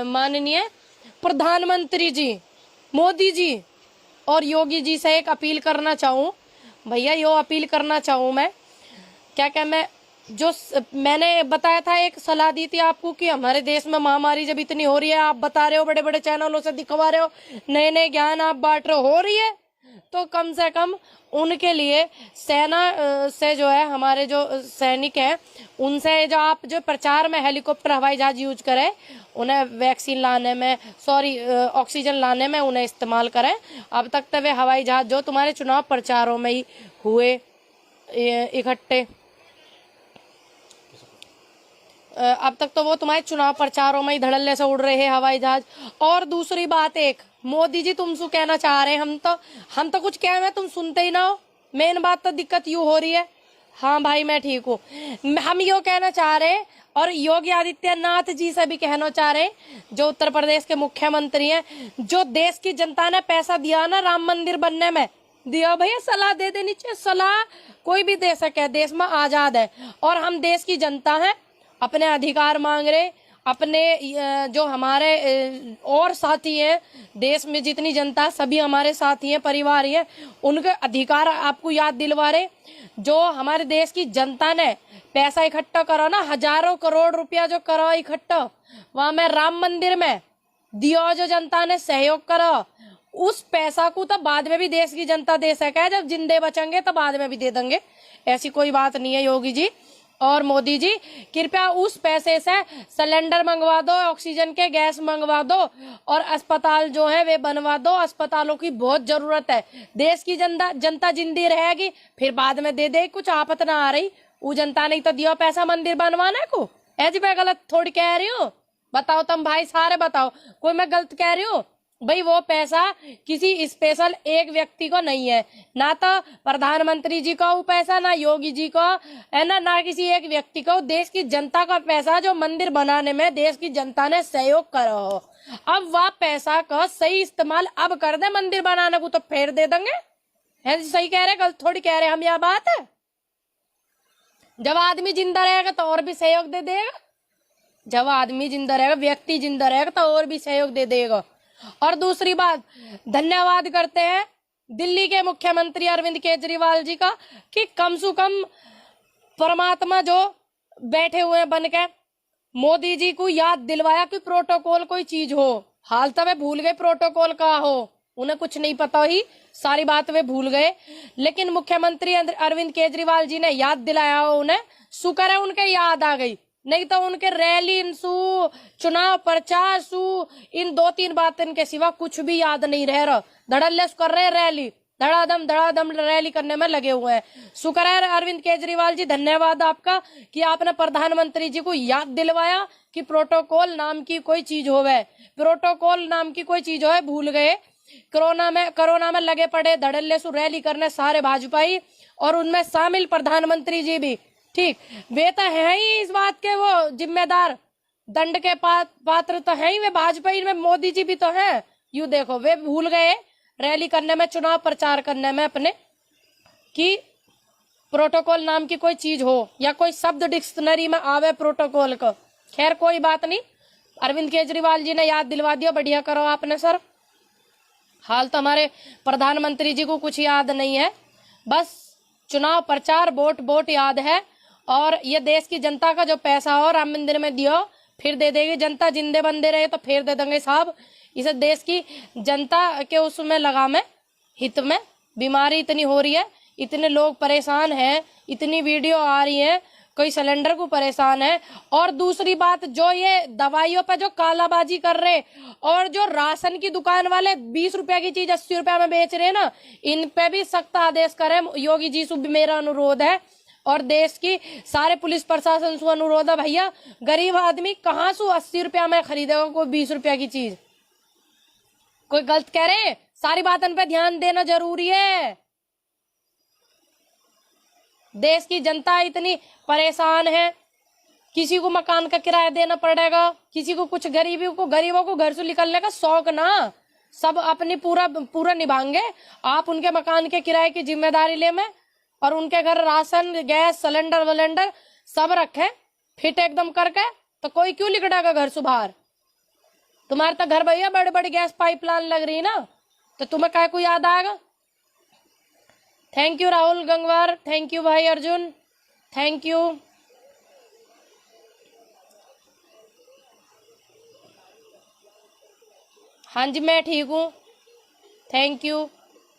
माननीय प्रधानमंत्री जी मोदी जी और योगी जी से एक अपील करना चाहूँ भैया, यो अपील करना चाहूँ मैं क्या मैं जो मैंने बताया था, एक सलाह दी थी आपको कि हमारे देश में महामारी जब इतनी हो रही है, आप बता रहे हो, बड़े बड़े चैनलों से दिखवा रहे हो, नए नए ज्ञान आप बांट रहे हो रही है, तो कम से कम उनके लिए सेना से जो है, हमारे जो सैनिक हैं उनसे जो आप जो प्रचार में हेलीकॉप्टर हवाई जहाज यूज करें, उन्हें वैक्सीन लाने में, ऑक्सीजन लाने में उन्हें इस्तेमाल करें। अब तक तो वे हवाई जहाज जो तुम्हारे चुनाव प्रचारों में ही हुए इकट्ठे, अब तक तो वो तुम्हारे चुनाव प्रचारों में ही धड़ल्ले से उड़ रहे हैं हवाई जहाज। और दूसरी बात, एक मोदी जी तुमसे कहना चाह रहे हैं, हम तो कुछ कह में तुम सुनते ही ना हो। मेन बात तो दिक्कत यूं हो रही है। हाँ भाई मैं ठीक हूँ। हम यो कहना चाह रहे हैं और योगी आदित्यनाथ जी से भी कहना चाह रहे हैं, जो उत्तर प्रदेश के मुख्यमंत्री हैं, जो देश की जनता ने पैसा दिया ना राम मंदिर बनने में, दिया भैया, सलाह दे देनी चाहिए। सलाह कोई भी दे सके, देश में आजाद है और हम देश की जनता है, अपने अधिकार मांग रहे। अपने जो हमारे और साथी हैं देश में, जितनी जनता सभी हमारे साथी हैं, परिवार हैं, उनके अधिकार आपको याद दिलवा रहे। जो हमारे देश की जनता ने पैसा इकट्ठा करा ना, हजारों करोड़ रुपया जो करा इकट्ठा, वहां में राम मंदिर में दिया, जो जनता ने सहयोग करा, उस पैसा को तो बाद में भी देश की जनता दे सके। जब जिंदे बचेंगे तो बाद में भी दे देंगे, ऐसी कोई बात नहीं है। योगी जी और मोदी जी कृपया उस पैसे से सिलेंडर मंगवा दो, ऑक्सीजन के गैस मंगवा दो और अस्पताल जो है वे बनवा दो। अस्पतालों की बहुत जरूरत है। देश की जनता जिंदी रहेगी, फिर बाद में दे दे, कुछ आफत ना आ रही। वो जनता नहीं तो दियो पैसा मंदिर बनवाने को। ऐसी मैं गलत थोड़ी कह रही हूँ, बताओ तुम भाई सारे बताओ, कोई मैं गलत कह रही हूँ? भाई वो पैसा किसी स्पेशल एक व्यक्ति को नहीं है, ना तो प्रधानमंत्री जी का वो पैसा, ना योगी जी का है, ना किसी एक व्यक्ति को। देश की जनता का पैसा जो मंदिर बनाने में देश की जनता ने सहयोग करा हो, अब वह पैसा का सही इस्तेमाल अब कर दे मंदिर बनाने को, तो फिर दे देंगे। है सही कह रहे, गलत थोड़ी कह रहे हम। यह बात है, जब आदमी जिंदा रहेगा तो और भी सहयोग दे देगा। जब आदमी जिंदा रहेगा, व्यक्ति जिंदा रहेगा, तो और भी सहयोग दे देगा। और दूसरी बात, धन्यवाद करते हैं दिल्ली के मुख्यमंत्री अरविंद केजरीवाल जी का कि कम से कम परमात्मा जो बैठे हुए हैं बन के, मोदी जी को याद दिलवाया कि प्रोटोकॉल कोई चीज हो। हाल तक वे भूल गए प्रोटोकॉल का हो, उन्हें कुछ नहीं पता ही, सारी बात वे भूल गए। लेकिन मुख्यमंत्री अरविंद केजरीवाल जी ने याद दिलाया हो उन्हें, शुक्र है उनके याद आ गई, नहीं तो उनके रैली सु, चुनाव प्रचार सु, इन 2-3 बातों के सिवा कुछ भी याद नहीं रह रहा। धड़ल्लेस कर रहे रैली, धड़ाधम रैली करने में लगे हुए हैं। शुक्र है अरविंद केजरीवाल जी, धन्यवाद आपका कि आपने प्रधानमंत्री जी को याद दिलवाया कि प्रोटोकॉल नाम की कोई चीज होवे, प्रोटोकॉल नाम की कोई चीज होवे, भूल गए। कोरोना में लगे पड़े धड़ल्ले सु रैली करने सारे भाजपाई, और उनमें शामिल प्रधानमंत्री जी भी। ठीक, वे तो है ही इस बात के वो जिम्मेदार, दंड के पात्र तो है ही वे भाजपा में। मोदी जी भी तो है। यू देखो, वे भूल गए रैली करने में, चुनाव प्रचार करने में अपने, कि प्रोटोकॉल नाम की कोई चीज हो या कोई शब्द डिक्शनरी में आवे प्रोटोकॉल का। खैर कोई बात नहीं, अरविंद केजरीवाल जी ने याद दिलवा दिया, बढ़िया करो आपने सर। हाल तो हमारे प्रधानमंत्री जी को कुछ याद नहीं है, बस चुनाव प्रचार वोट याद है। और ये देश की जनता का जो पैसा हो राम मंदिर में दियो, फिर दे देगी जनता, जिंदे बंदे रहे तो फिर दे देंगे साहब। इसे देश की जनता के उसमें लगा में, हित में। बीमारी इतनी हो रही है, इतने लोग परेशान हैं, इतनी वीडियो आ रही है, कोई सिलेंडर को परेशान है। और दूसरी बात, जो ये दवाइयों पे जो कालाबाजी कर रहे, और जो राशन की दुकान वाले 20 रुपया की चीज 80 रुपया में बेच रहे हैं ना, इन पे भी सख्त आदेश करें। योगी जी से मेरा अनुरोध है, और देश की सारे पुलिस प्रशासन से अनुरोध है, भैया गरीब आदमी कहाँ से 80 रुपया में खरीदेगा कोई 20 रुपया की चीज? कोई गलत कह रहे? सारी बातों पे ध्यान देना जरूरी है। देश की जनता इतनी परेशान है, किसी को मकान का किराया देना पड़ेगा, किसी को कुछ, गरीबों को घर से निकलने का शौक ना, सब अपनी पूरा निभाएंगे। आप उनके मकान के किराए की जिम्मेदारी ले में, और उनके घर राशन गैस सिलेंडर सब रखे फिट एकदम करके, तो कोई क्यों निकलेगा घर से बाहर? तुम्हारे तो घर भैया बड़ी बड़ी गैस पाइपलाइन लग रही है ना, तो तुम्हें काय को याद आएगा। Thank you Rahul Gangwar, thank you भाई अर्जुन, थैंक यू। हाँ जी मैं ठीक हूँ, thank you.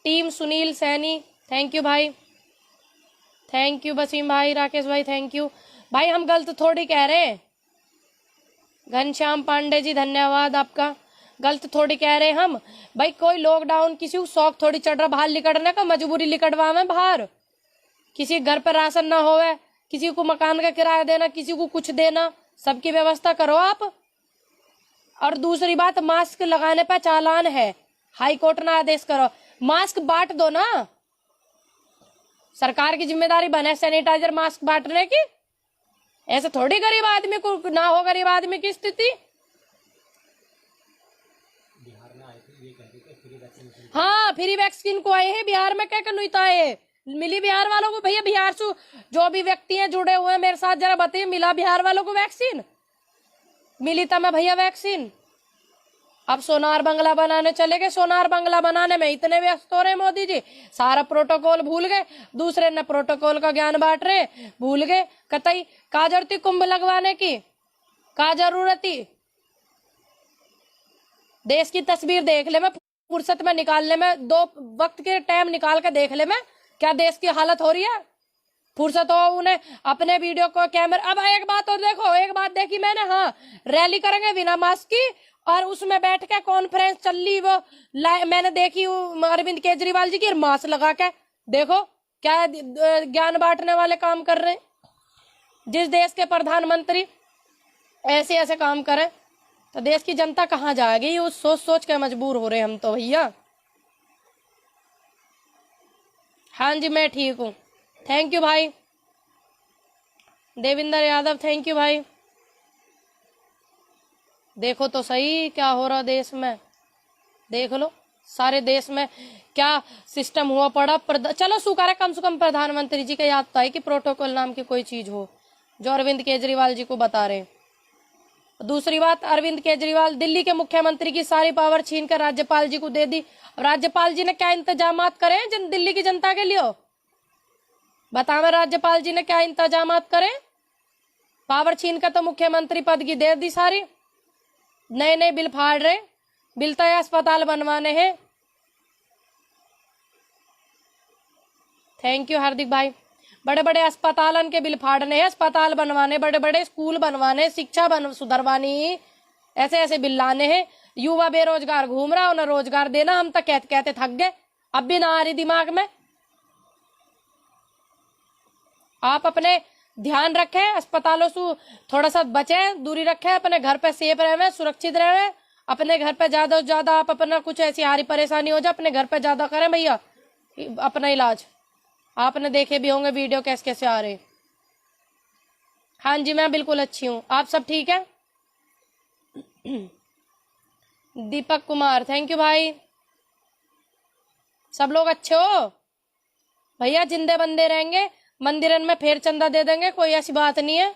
Team Sunil Saini, thank you भाई, थैंक यू वसीम भाई, राकेश भाई थैंक यू। भाई हम गलत थोड़ी कह रहे हैं। घनश्याम पांडे जी धन्यवाद आपका, गलत थोड़ी कह रहे हम। भाई कोई लॉकडाउन किसी को शौक थोड़ी चढ़ रहा बाहर निकलने का, मजबूरी निकलवा में बाहर। किसी घर पर राशन ना होवे, किसी को मकान का किराया देना, किसी को कुछ देना, सबकी व्यवस्था करो आप। और दूसरी बात, मास्क लगाने पर चालान है, हाई कोर्ट ने आदेश करो। मास्क बांट दो ना, सरकार की जिम्मेदारी बने सैनिटाइजर मास्क बांटने की। ऐसे थोड़ी गरीब आदमी को ना हो, गरीब आदमी की स्थिति। हाँ फ्री वैक्सीन को आए हैं बिहार में, क्या कनुता है मिली बिहार वालों को। भैया बिहार से जो भी व्यक्ति हैं जुड़े हुए हैं मेरे साथ, जरा बताइए मिला बिहार वालों को वैक्सीन मिली था मैं भैया वैक्सीन। अब सोनार बंगला बनाने चले गए, सोनार बंगला बनाने में इतने व्यस्त हो रहे मोदी जी, सारा प्रोटोकॉल भूल गए। दूसरे ने प्रोटोकॉल का ज्ञान बांट रहे, भूल गए। कतई का जरूरत थी कुंभ लगवाने की, का जरूरत थी। देश की तस्वीर देख ले मैं फुर्सत में निकालने में, 2 वक्त के टाइम निकाल के देख ले मैं क्या देश की हालत हो रही है। फुर्सत हो उन्हें अपने वीडियो को कैमरा। अब एक बात और देखो, एक बात देखी मैंने, हाँ रैली करेंगे बिना मास्क की, और उसमें बैठ के कॉन्फ्रेंस चल रही वो मैंने देखी अरविंद केजरीवाल जी की, मास्क लगा के देखो क्या ज्ञान बांटने वाले काम कर रहे हैं। जिस देश के प्रधानमंत्री ऐसे ऐसे काम करें तो देश की जनता कहाँ जाएगी। उस सोच सोच के मजबूर हो रहे हम तो भैया। हाँ जी मैं ठीक हूँ, थैंक यू भाई। देविंदर यादव थैंक यू भाई। देखो तो सही क्या हो रहा देश में, देख लो सारे देश में क्या सिस्टम हुआ पड़ा। चलो शुक्र है कम से कम प्रधानमंत्री जी का याद तो है कि प्रोटोकॉल नाम की कोई चीज हो, जो अरविंद केजरीवाल जी को बता रहे। दूसरी बात, अरविंद केजरीवाल दिल्ली के मुख्यमंत्री की सारी पावर छीन कर राज्यपाल जी को दे दी। राज्यपाल जी ने क्या इंतजाम करे दिल्ली की जनता के लिए, बताओ राज्यपाल जी ने क्या इंतजाम करे। पावर छीन कर तो मुख्यमंत्री पद की दे दी सारी। नए नए बिल फाड़ रहे, बिल तो अस्पताल बनवाने हैं। थैंक यू हार्दिक भाई। बड़े बड़े अस्पतालन के बिल फाड़ने हैं, अस्पताल बनवाने, बड़े बड़े स्कूल बनवाने, शिक्षा सुधरवानी, ऐसे ऐसे बिल लाने हैं। युवा बेरोजगार घूम रहा, उन्हें रोजगार देना, हम तो कहते कहते थक गए, अब भी ना आ रही दिमाग में। आप अपने ध्यान रखें, अस्पतालों से थोड़ा सा बचें, दूरी रखें, अपने घर पे सेफ रहे, सुरक्षित रहे। अपने घर पे ज्यादा से ज्यादा आप अपना कुछ ऐसी हारी परेशानी हो जाए अपने घर पे ज्यादा करें भैया अपना इलाज। आपने देखे भी होंगे वीडियो कैसे कैसे आ रहे। हाँ जी मैं बिल्कुल अच्छी हूँ, आप सब ठीक है। दीपक कुमार थैंक यू भाई। सब लोग अच्छे हो भैया, जिंदे बंदे रहेंगे, मंदिरन में फेर चंदा दे देंगे, कोई ऐसी बात नहीं है।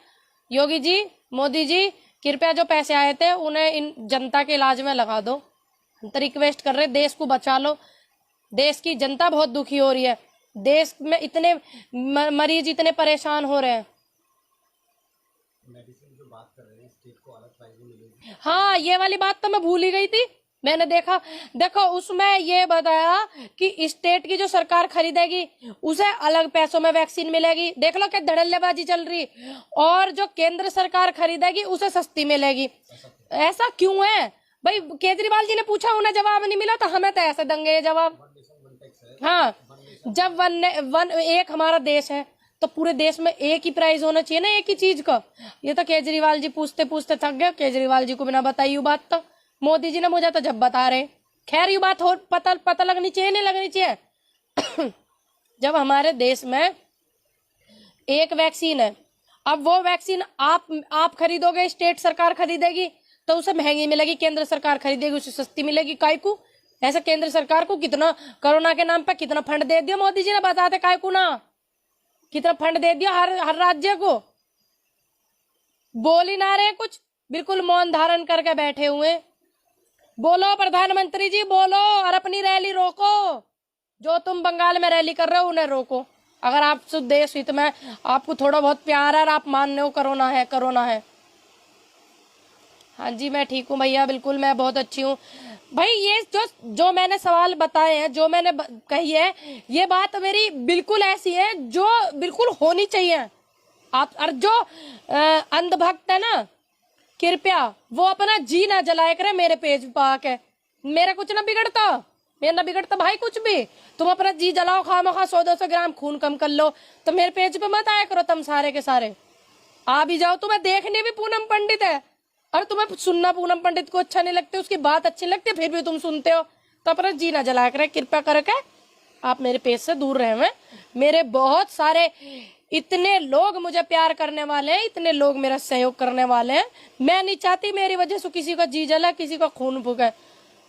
योगी जी मोदी जी कृपया जो पैसे आए थे उन्हें इन जनता के इलाज में लगा दो। हम तो रिक्वेस्ट कर रहे, देश को बचा लो, देश की जनता बहुत दुखी हो रही है, देश में इतने मरीज इतने परेशान हो रहे हैं। मेडिसिन जो बात कर रहे हैं स्टेट को अलग प्राइस मिलेगी। हाँ ये वाली बात तो मैं भूल ही गई थी, मैंने देखा। देखो उसमें ये बताया कि स्टेट की जो सरकार खरीदेगी उसे अलग पैसों में वैक्सीन मिलेगी। देख लो क्या धड़ल्लेबाजी चल रही। और जो केंद्र सरकार खरीदेगी उसे सस्ती मिलेगी। ऐसा क्यों है भाई? केजरीवाल जी ने पूछा, उन्हें जवाब नहीं मिला, तो हमें तो ऐसे देंगे जवाब। हाँ जब वन एक हमारा देश है तो पूरे देश में एक ही प्राइस होना चाहिए ना एक ही चीज का। ये तो केजरीवाल जी पूछते पूछते थक गए, केजरीवाल जी को बिना बताई बात तो मोदी जी ने मुझे तो जब बता रहे। खैर ये बात हो पता लगनी चाहिए नहीं लगनी चाहिए। जब हमारे देश में एक वैक्सीन है, अब वो वैक्सीन आप खरीदोगे, स्टेट सरकार खरीदेगी तो उसे महंगी मिलेगी, केंद्र सरकार खरीदेगी उसे सस्ती मिलेगी। काय को ऐसा केंद्र सरकार को कितना कोरोना के नाम पे कितना फंड दे दिया मोदी जी ने, बताते काय को ना, कितना फंड दे दिया हर राज्य को। बोल ही ना रहे कुछ, बिल्कुल मौन धारण करके बैठे हुए। बोलो प्रधानमंत्री जी बोलो, और अपनी रैली रोको। जो तुम बंगाल में रैली कर रहे हो उन्हें रोको। अगर आप देश हित में आपको थोड़ा बहुत प्यार है और आप मान रहे हो कोरोना है कोरोना है। हाँ जी मैं ठीक हूँ भैया, बिल्कुल मैं बहुत अच्छी हूँ भाई। ये जो मैंने सवाल बताए हैं, जो मैंने कही है, ये बात मेरी बिल्कुल ऐसी है जो बिल्कुल होनी चाहिए। आप और जो अंधभक्त है ना, कृपया वो अपना जी ना जलाया करे मेरे पेज पे आके। मेरा कुछ ना बिगड़ता, मेरा ना बिगड़ता भाई कुछ भी। तुम अपना जी जलाओ, खामखा 100-200 ग्राम खून कम कर लो, तो मेरे पेज पे मत आया करो तुम सारे के सारे। आ भी जाओ, तुम्हें देखने भी पूनम पंडित है और तुम्हें सुनना पूनम पंडित को अच्छा नहीं लगता, उसकी बात अच्छी लगती है, फिर भी तुम सुनते हो। तो अपना जी ना जला करे, कृपया करके आप मेरे पेज से दूर रहे हुए। मेरे बहुत सारे इतने लोग मुझे प्यार करने वाले हैं, इतने लोग मेरा सहयोग करने वाले हैं। मैं नहीं चाहती मेरी वजह से किसी का जी जला, किसी का खून फूके,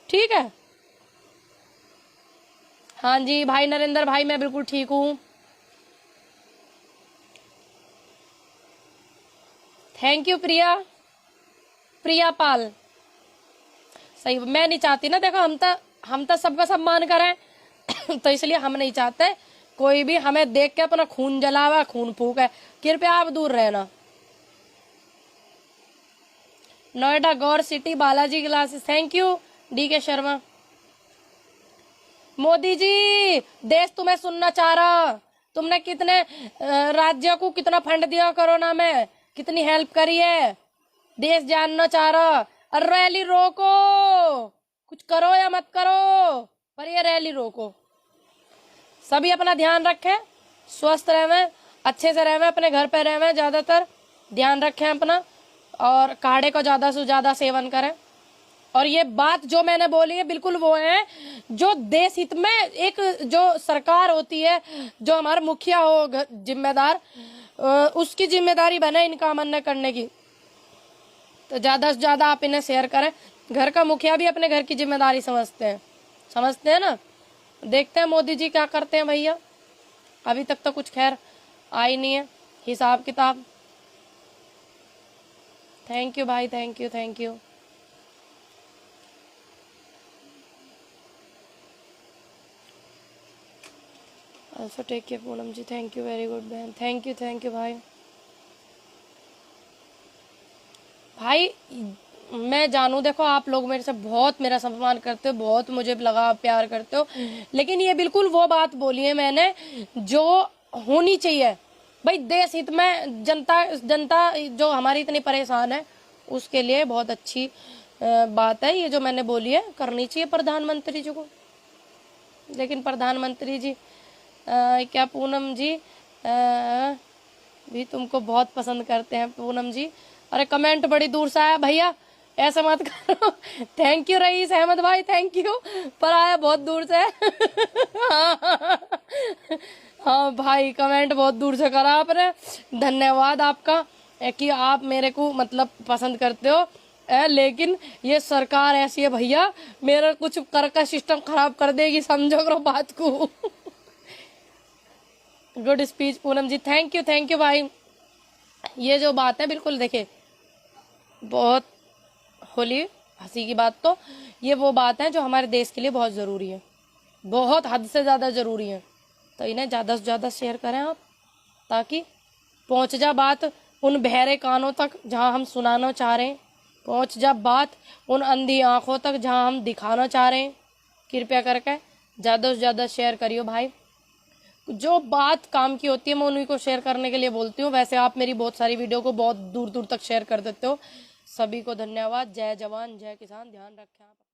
ठीक है। हाँ जी भाई नरेंद्र भाई मैं बिल्कुल ठीक हूँ। थैंक यू प्रिया पाल। सही, मैं नहीं चाहती ना, देखो हम तो सबका सम्मान करें तो इसलिए हम नहीं चाहते कोई भी हमें देख के अपना खून जलावा, खून फूके। कृपया आप दूर रहना। Noida Gaur city Balaji classes, thank you DK Sharma. Modi ji देश तुम्हें सुनना चाह रहा। तुमने कितने राज्यों को कितना फंड दिया कोरोना में, कितनी हेल्प करी है, देश जानना चाह रहा। और रैली रोको, कुछ करो या मत करो पर ये रैली रोको। सभी अपना ध्यान रखें, स्वस्थ रहें, अच्छे से रहें, अपने घर पे रहें, ज्यादातर ध्यान रखें अपना, और काढ़े को ज्यादा से ज्यादा सेवन करें। और ये बात जो मैंने बोली है बिल्कुल वो है जो देश हित में, एक जो सरकार होती है, जो हमारा मुखिया हो जिम्मेदार, उसकी जिम्मेदारी बने इनका अमन करने की। तो ज्यादा से ज्यादा आप इन्हें शेयर करें। घर का मुखिया भी अपने घर की जिम्मेदारी समझते हैं ना। देखते हैं मोदी जी क्या करते हैं भैया। अभी तक तो कुछ खैर आई नहीं है हिसाब किताब। थैंक यू भाई, thank you. Also take care Poonam ji, thank you very good बहन, थैंक यू भाई। भाई मैं जानू, देखो आप लोग मेरे से बहुत मेरा सम्मान करते हो, बहुत मुझे लगा प्यार करते हो, लेकिन ये बिल्कुल वो बात बोली है मैंने जो होनी चाहिए भाई। देश हित में जनता जो हमारी इतनी परेशान है उसके लिए बहुत अच्छी बात है ये जो मैंने बोली है, करनी चाहिए प्रधानमंत्री जी को। लेकिन प्रधानमंत्री जी क्या पूनम जी भी तुमको बहुत पसंद करते हैं पूनम जी। अरे कमेंट बड़ी दूर से आया भैया, ऐसा मत करो। थैंक यू रईस अहमद भाई, थैंक यू, पर आया बहुत दूर से। हाँ भाई कमेंट बहुत दूर से करा आपने, धन्यवाद आपका कि आप मेरे को मतलब पसंद करते हो। लेकिन ये सरकार ऐसी है भैया, मेरा कुछ कर का सिस्टम खराब कर देगी, समझो करो बात को। Good speech Poonam ji, thank you भाई। ये जो बात है बिल्कुल देखिए, बहुत होली हंसी की बात, तो ये वो बात है जो हमारे देश के लिए बहुत ज़रूरी है, बहुत हद से ज़्यादा ज़रूरी है। तो इन्हें ज़्यादा से ज़्यादा शेयर करें आप, ताकि पहुंच जा बात उन बहरे कानों तक जहां हम सुनाना चाह रहे हैं, पहुंच जा बात उन अंधी आंखों तक जहां हम दिखाना चाह रहे हैं। कृपया करके ज़्यादा से ज़्यादा शेयर करियो भाई। जो बात काम की होती है मैं उन्हीं को शेयर करने के लिए बोलती हूँ। वैसे आप मेरी बहुत सारी वीडियो को बहुत दूर दूर तक शेयर कर देते हो। सभी को धन्यवाद। जय जवान जय किसान, ध्यान रखें आप।